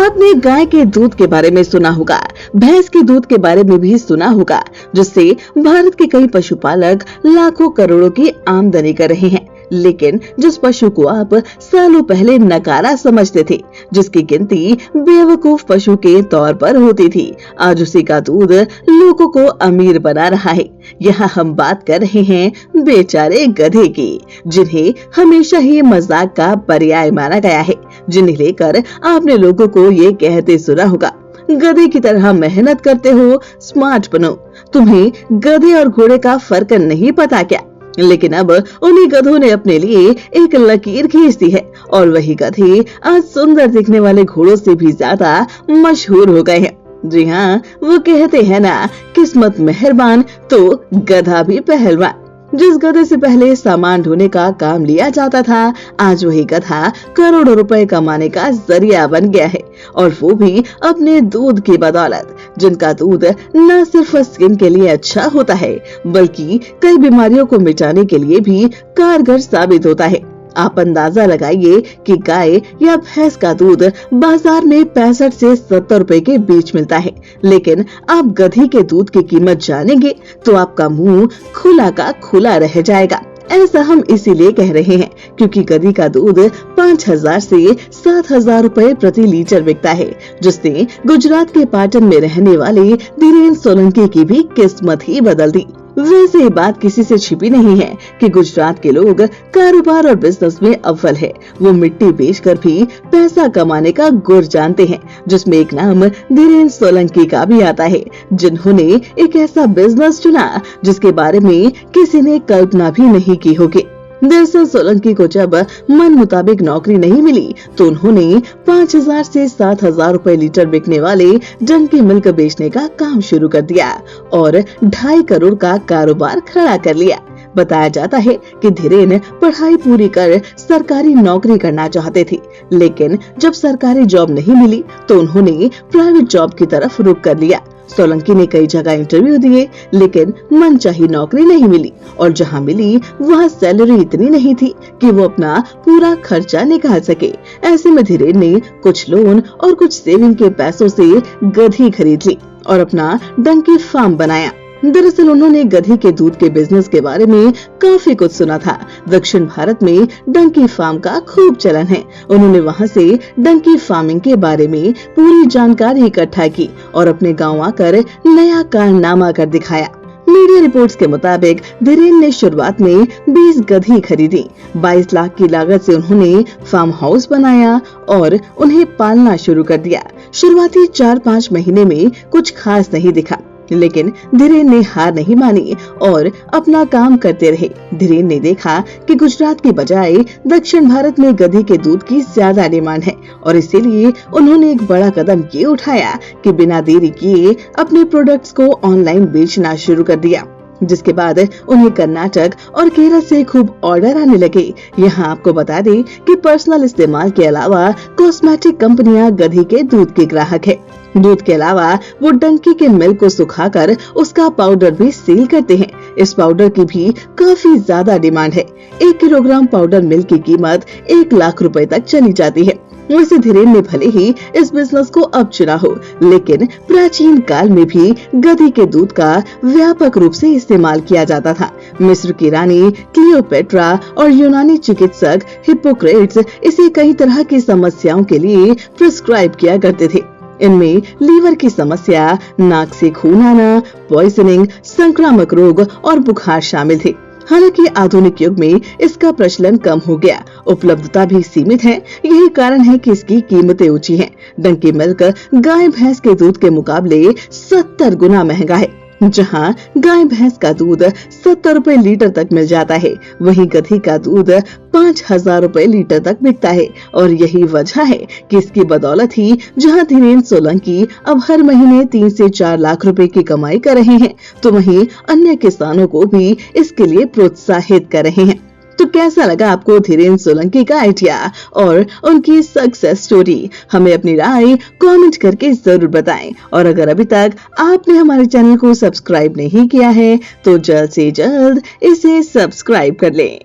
आपने गाय के दूध के बारे में सुना होगा, भैंस के दूध के बारे में भी सुना होगा, जिससे भारत के कई पशुपालक लाखों करोड़ों की आमदनी कर रहे हैं। लेकिन जिस पशु को आप सालों पहले नकारा समझते थे, जिसकी गिनती बेवकूफ पशु के तौर पर होती थी, आज उसी का दूध लोगों को अमीर बना रहा है। यहाँ हम बात कर रहे हैं बेचारे गधे की, जिन्हें हमेशा ही मजाक का पर्याय माना गया है, जिन्हें लेकर आपने लोगों को ये कहते सुना होगा, गधे की तरह मेहनत करते हो, स्मार्ट बनो। तुम्हें गधे और घोड़े का फर्क नहीं पता क्या? लेकिन अब उन्हीं गधों ने अपने लिए एक लकीर खींच दी है और वही गधे आज सुंदर दिखने वाले घोड़ों से भी ज्यादा मशहूर हो गए हैं। जी हाँ, वो कहते हैं ना, किस्मत मेहरबान तो गधा भी पहलवान। जिस गधे से पहले सामान ढोने का काम लिया जाता था, आज वही गधा करोड़ों रुपए कमाने का जरिया बन गया है, और वो भी अपने दूध की बदौलत, जिनका दूध न सिर्फ स्किन के लिए अच्छा होता है, बल्कि कई बीमारियों को मिटाने के लिए भी कारगर साबित होता है। आप अंदाजा लगाइए कि गाय या भैंस का दूध बाजार में 65 से 70 रुपए के बीच मिलता है, लेकिन आप गधी के दूध की कीमत जानेंगे तो आपका मुंह खुला का खुला रह जाएगा। ऐसा हम इसीलिए कह रहे हैं क्योंकि गधी का दूध 5000 से 7000 रुपए प्रति लीटर बिकता है, जिसने गुजरात के पाटन में रहने वाले धीरेन सोलंकी की भी किस्मत ही बदल दी। वैसे ये बात किसी से छिपी नहीं है कि गुजरात के लोग कारोबार और बिजनेस में अव्वल है। वो मिट्टी बेचकर भी पैसा कमाने का गुर जानते हैं, जिसमें एक नाम धीरेन सोलंकी का भी आता है, जिन्होंने एक ऐसा बिजनेस चुना जिसके बारे में किसी ने कल्पना भी नहीं की होगी। दरअसल सोलंकी को जब मन मुताबिक नौकरी नहीं मिली तो उन्होंने 5000 से 7000 रुपए लीटर बिकने वाले डंकी मिल्क बेचने का काम शुरू कर दिया और 2.5 करोड़ का कारोबार खड़ा कर लिया। बताया जाता है कि धीरेन पढ़ाई पूरी कर सरकारी नौकरी करना चाहते थे, लेकिन जब सरकारी जॉब नहीं मिली तो उन्होंने प्राइवेट जॉब की तरफ रुख कर लिया। सोलंकी ने कई जगह इंटरव्यू दिए, लेकिन मनचाही नौकरी नहीं मिली, और जहां मिली वहां सैलरी इतनी नहीं थी कि वो अपना पूरा खर्चा निकाल सके। ऐसे में धीरेन ने कुछ लोन और कुछ सेविंग के पैसों से गधी खरीद ली और अपना डंकी फार्म बनाया। दरअसल उन्होंने गधी के दूध के बिजनेस के बारे में काफी कुछ सुना था। दक्षिण भारत में डंकी फार्म का खूब चलन है। उन्होंने वहां से डंकी फार्मिंग के बारे में पूरी जानकारी इकट्ठा की और अपने गांव आकर नया कारनामा कर दिखाया। मीडिया रिपोर्ट्स के मुताबिक धीरेन ने शुरुआत में 20 गधी खरीदी। 22 लाख की लागत से उन्होंने फार्म हाउस बनाया और उन्हें पालना शुरू कर दिया। शुरुआती 4-5 महीने में कुछ खास नहीं दिखा, लेकिन धीरेन ने हार नहीं मानी और अपना काम करते रहे। धीरेन ने देखा कि गुजरात की बजाय दक्षिण भारत में गधी के दूध की ज्यादा डिमांड है, और इसीलिए उन्होंने एक बड़ा कदम ये उठाया कि बिना देरी किए अपने प्रोडक्ट्स को ऑनलाइन बेचना शुरू कर दिया, जिसके बाद उन्हें कर्नाटक और केरल से खूब ऑर्डर आने लगे। यहाँ आपको बता दें कि पर्सनल इस्तेमाल के अलावा कॉस्मेटिक कंपनियां गधी के दूध के ग्राहक है। दूध के अलावा वो डंकी के मिल्क को सुखाकर उसका पाउडर भी सेल करते हैं। इस पाउडर की भी काफी ज्यादा डिमांड है। 1 किलोग्राम पाउडर मिल्क की कीमत 1 लाख रुपए तक चली जाती है। वैसे धीरेन ने भले ही इस बिजनेस को अब चुना हो, लेकिन प्राचीन काल में भी गधी के दूध का व्यापक रूप से इस्तेमाल किया जाता था। मिस्र की रानी क्लियोपेट्रा और यूनानी चिकित्सक हिप्पोक्रेट्स इसे कई तरह की समस्याओं के लिए प्रिस्क्राइब किया करते थे। इनमें लीवर की समस्या, नाक से खून आना, पॉइजनिंग, संक्रामक रोग और बुखार शामिल थे। हालांकि आधुनिक युग में इसका प्रचलन कम हो गया, उपलब्धता भी सीमित है। यही कारण है कि इसकी कीमतें ऊंची हैं। डंकी मिल्क गाय भैंस के दूध के मुकाबले 70 गुना महंगा है। जहां गाय भैंस का दूध 70 रुपए लीटर तक मिल जाता है, वहीं गधी का दूध 5000 रुपए लीटर तक बिकता है। और यही वजह है कि इसकी बदौलत ही जहां धीरेन सोलंकी अब हर महीने 3 से 4 लाख रुपए की कमाई कर रहे हैं, तो वहीं अन्य किसानों को भी इसके लिए प्रोत्साहित कर रहे हैं। तो कैसा लगा आपको धीरेन सोलंकी का आइडिया और उनकी सक्सेस स्टोरी? हमें अपनी राय कमेंट करके जरूर बताएं। और अगर अभी तक आपने हमारे चैनल को सब्सक्राइब नहीं किया है तो जल्द से जल्द इसे सब्सक्राइब कर लें।